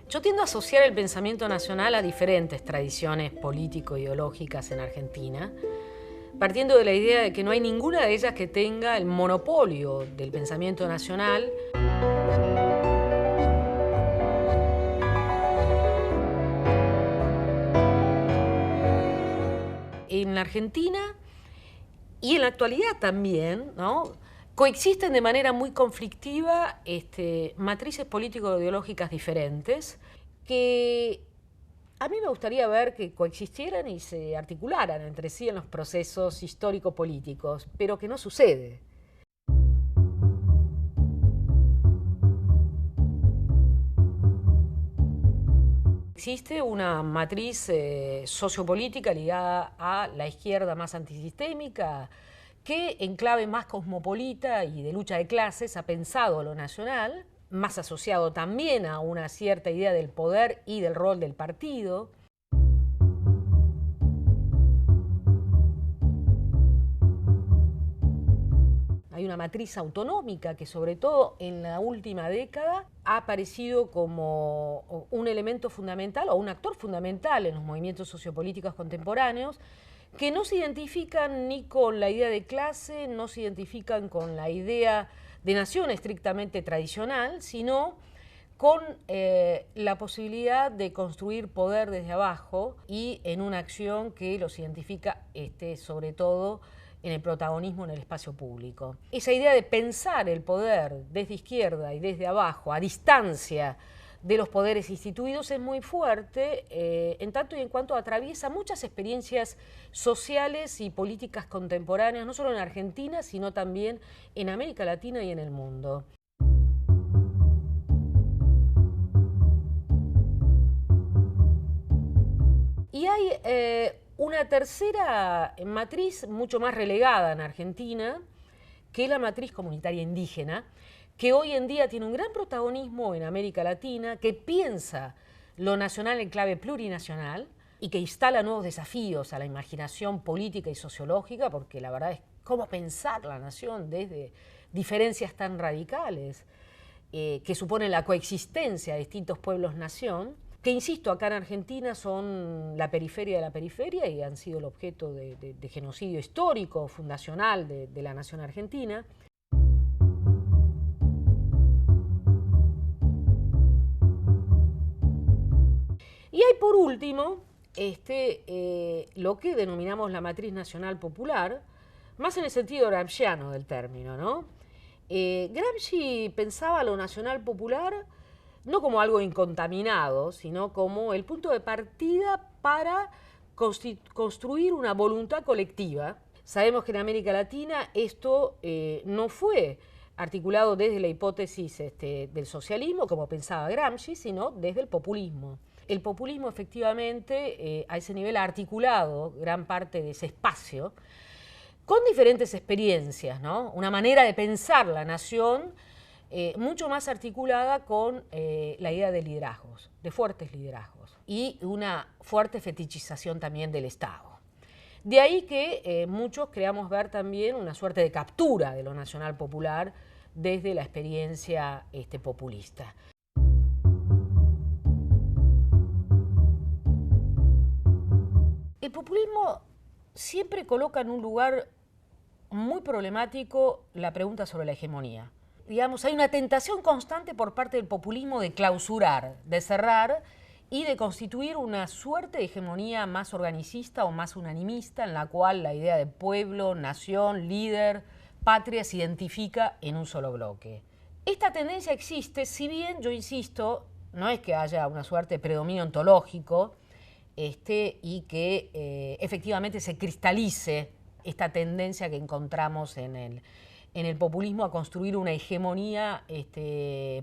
Yo tiendo a asociar el pensamiento nacional a diferentes tradiciones político-ideológicas en Argentina, partiendo de la idea de que no hay ninguna de ellas que tenga el monopolio del pensamiento nacional. En la Argentina y en la actualidad también, ¿no?, coexisten de manera muy conflictiva matrices político-ideológicas diferentes que a mí me gustaría ver que coexistieran y se articularan entre sí en los procesos histórico-políticos, pero que no sucede. Existe una matriz sociopolítica ligada a la izquierda más antisistémica, que en clave más cosmopolita y de lucha de clases ha pensado lo nacional, más asociado también a una cierta idea del poder y del rol del partido. Hay una matriz autonómica que sobre todo en la última década ha aparecido como un elemento fundamental o un actor fundamental en los movimientos sociopolíticos contemporáneos, que no se identifican ni con la idea de clase, no se identifican con la idea de nación estrictamente tradicional, sino con la posibilidad de construir poder desde abajo y en una acción que los identifica sobre todo en el protagonismo en el espacio público. Esa idea de pensar el poder desde izquierda y desde abajo, a distancia de los poderes instituidos, es muy fuerte, en tanto y en cuanto atraviesa muchas experiencias sociales y políticas contemporáneas, no solo en Argentina, sino también en América Latina y en el mundo. Y hay una tercera matriz mucho más relegada en Argentina, que es la matriz comunitaria indígena, que hoy en día tiene un gran protagonismo en América Latina, que piensa lo nacional en clave plurinacional y que instala nuevos desafíos a la imaginación política y sociológica, porque la verdad es cómo pensar la nación desde diferencias tan radicales que suponen la coexistencia de distintos pueblos-nación, que insisto, acá en Argentina son la periferia de la periferia y han sido el objeto de genocidio histórico, fundacional de la nación argentina. Y hay por último lo que denominamos la matriz nacional popular, más en el sentido gramsciano del término, ¿no? Gramsci pensaba lo nacional popular no como algo incontaminado, sino como el punto de partida para construir una voluntad colectiva. Sabemos que en América Latina esto no fue articulado desde la hipótesis del socialismo, como pensaba Gramsci, sino desde el populismo. El populismo efectivamente a ese nivel ha articulado gran parte de ese espacio con diferentes experiencias, ¿no? Una manera de pensar la nación mucho más articulada con la idea de liderazgos, de fuertes liderazgos, y una fuerte fetichización también del Estado. De ahí que muchos creamos ver también una suerte de captura de lo nacional popular desde la experiencia populista. El populismo siempre coloca en un lugar muy problemático la pregunta sobre la hegemonía. Digamos, hay una tentación constante por parte del populismo de clausurar, de cerrar y de constituir una suerte de hegemonía más organicista o más unanimista en la cual la idea de pueblo, nación, líder, patria se identifica en un solo bloque. Esta tendencia existe, si bien, yo insisto, no es que haya una suerte de predominio ontológico y que efectivamente se cristalice esta tendencia que encontramos en el populismo a construir una hegemonía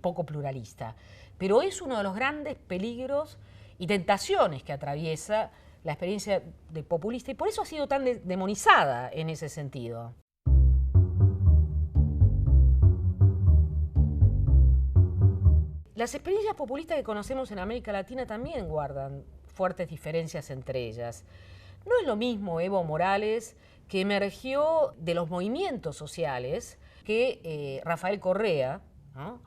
poco pluralista. Pero es uno de los grandes peligros y tentaciones que atraviesa la experiencia del populista y por eso ha sido tan demonizada en ese sentido. Las experiencias populistas que conocemos en América Latina también guardan fuertes diferencias entre ellas. No es lo mismo Evo Morales, que emergió de los movimientos sociales, que Rafael Correa, ¿no?,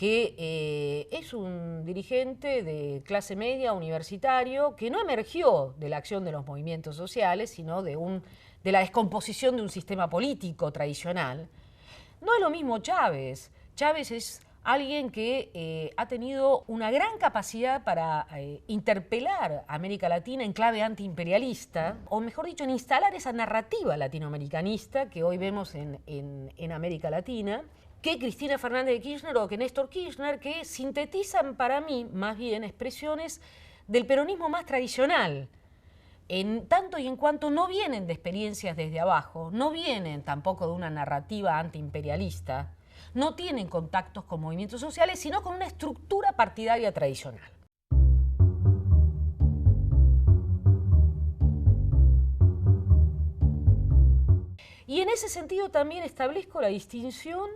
que es un dirigente de clase media universitario que no emergió de la acción de los movimientos sociales, sino de la descomposición de un sistema político tradicional. No es lo mismo Chávez. Chávez es alguien que ha tenido una gran capacidad para interpelar a América Latina en clave antiimperialista, o mejor dicho, en instalar esa narrativa latinoamericanista que hoy vemos en América Latina, que Cristina Fernández de Kirchner o que Néstor Kirchner, que sintetizan para mí más bien expresiones del peronismo más tradicional, en tanto y en cuanto no vienen de experiencias desde abajo, no vienen tampoco de una narrativa antiimperialista, no tienen contactos con movimientos sociales, sino con una estructura partidaria tradicional. Y en ese sentido también establezco la distinción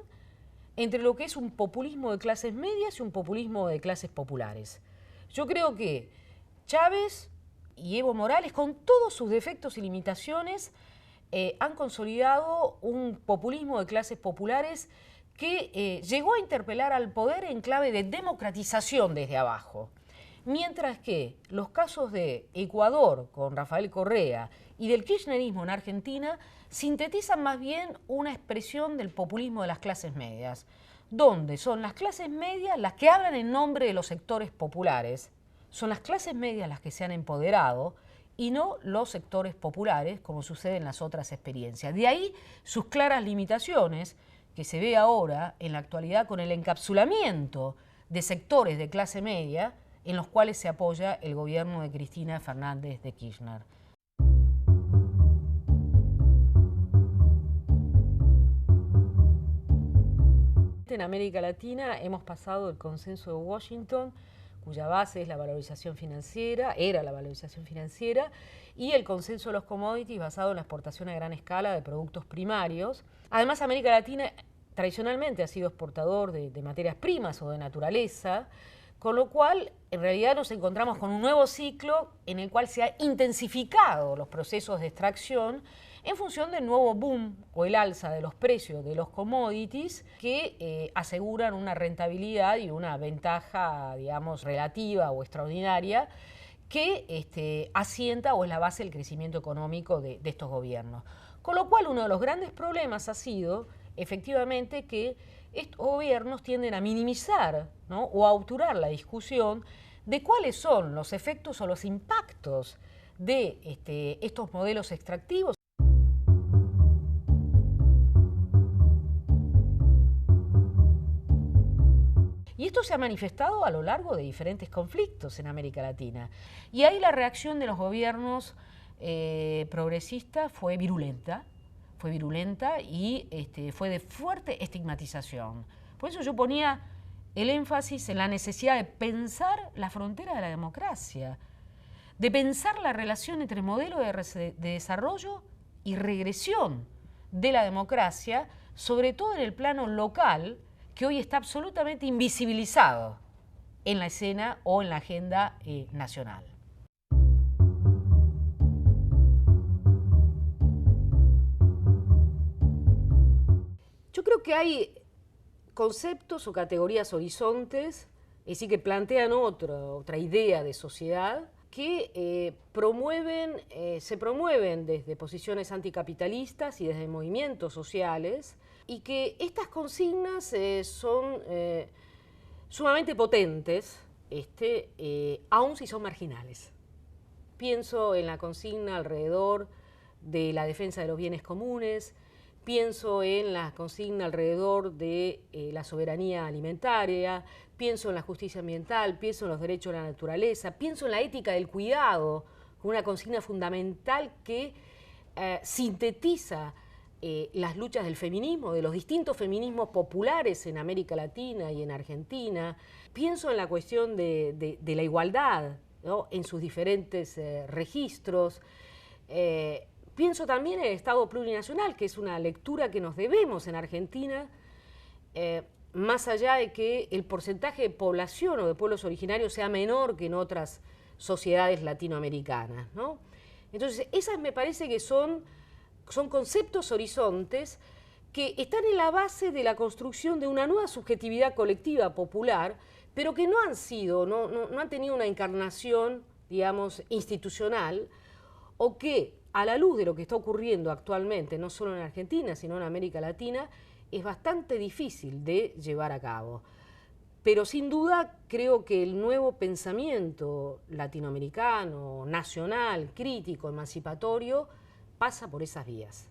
entre lo que es un populismo de clases medias y un populismo de clases populares. Yo creo que Chávez y Evo Morales, con todos sus defectos y limitaciones, han consolidado un populismo de clases populares que llegó a interpelar al poder en clave de democratización desde abajo. Mientras que los casos de Ecuador con Rafael Correa y del kirchnerismo en Argentina sintetizan más bien una expresión del populismo de las clases medias, donde son las clases medias las que hablan en nombre de los sectores populares, son las clases medias las que se han empoderado y no los sectores populares, como sucede en las otras experiencias. De ahí sus claras limitaciones, que se ve ahora en la actualidad con el encapsulamiento de sectores de clase media en los cuales se apoya el gobierno de Cristina Fernández de Kirchner. En América Latina hemos pasado el consenso de Washington, cuya base es la valorización financiera, era la valorización financiera, y el consenso de los commodities basado en la exportación a gran escala de productos primarios. Además, América Latina tradicionalmente ha sido exportador de materias primas o de naturaleza, con lo cual en realidad nos encontramos con un nuevo ciclo en el cual se han intensificado los procesos de extracción en función del nuevo boom o el alza de los precios de los commodities que aseguran una rentabilidad y una ventaja, digamos, relativa o extraordinaria que asienta o es la base del crecimiento económico de estos gobiernos. Con lo cual uno de los grandes problemas ha sido efectivamente que estos gobiernos tienden a minimizar, ¿no?, o a obturar la discusión de cuáles son los efectos o los impactos de estos modelos extractivos. Y esto se ha manifestado a lo largo de diferentes conflictos en América Latina. Y ahí la reacción de los gobiernos progresistas fue virulenta y fue de fuerte estigmatización. Por eso yo ponía el énfasis en la necesidad de pensar la frontera de la democracia, de pensar la relación entre modelo de desarrollo y regresión de la democracia, sobre todo en el plano local, que hoy está absolutamente invisibilizado en la escena o en la agenda nacional. Yo creo que hay conceptos o categorías horizontes, es decir, que plantean otra idea de sociedad, que se promueven desde posiciones anticapitalistas y desde movimientos sociales, y que estas consignas son sumamente potentes, aun si son marginales. Pienso en la consigna alrededor de la defensa de los bienes comunes, pienso en la consigna alrededor de la soberanía alimentaria, pienso en la justicia ambiental, pienso en los derechos de la naturaleza, pienso en la ética del cuidado, una consigna fundamental que sintetiza las luchas del feminismo, de los distintos feminismos populares en América Latina y en Argentina. Pienso en la cuestión de la igualdad, ¿no?, en sus diferentes registros. Pienso también en el Estado plurinacional, que es una lectura que nos debemos en Argentina, más allá de que el porcentaje de población o de pueblos originarios sea menor que en otras sociedades latinoamericanas, ¿no? Entonces, esas me parece que son conceptos horizontes que están en la base de la construcción de una nueva subjetividad colectiva popular, pero que no han sido, no han tenido una encarnación, digamos, institucional, o que a la luz de lo que está ocurriendo actualmente, no solo en Argentina, sino en América Latina, es bastante difícil de llevar a cabo. Pero sin duda creo que el nuevo pensamiento latinoamericano, nacional, crítico, emancipatorio, pasa por esas vías.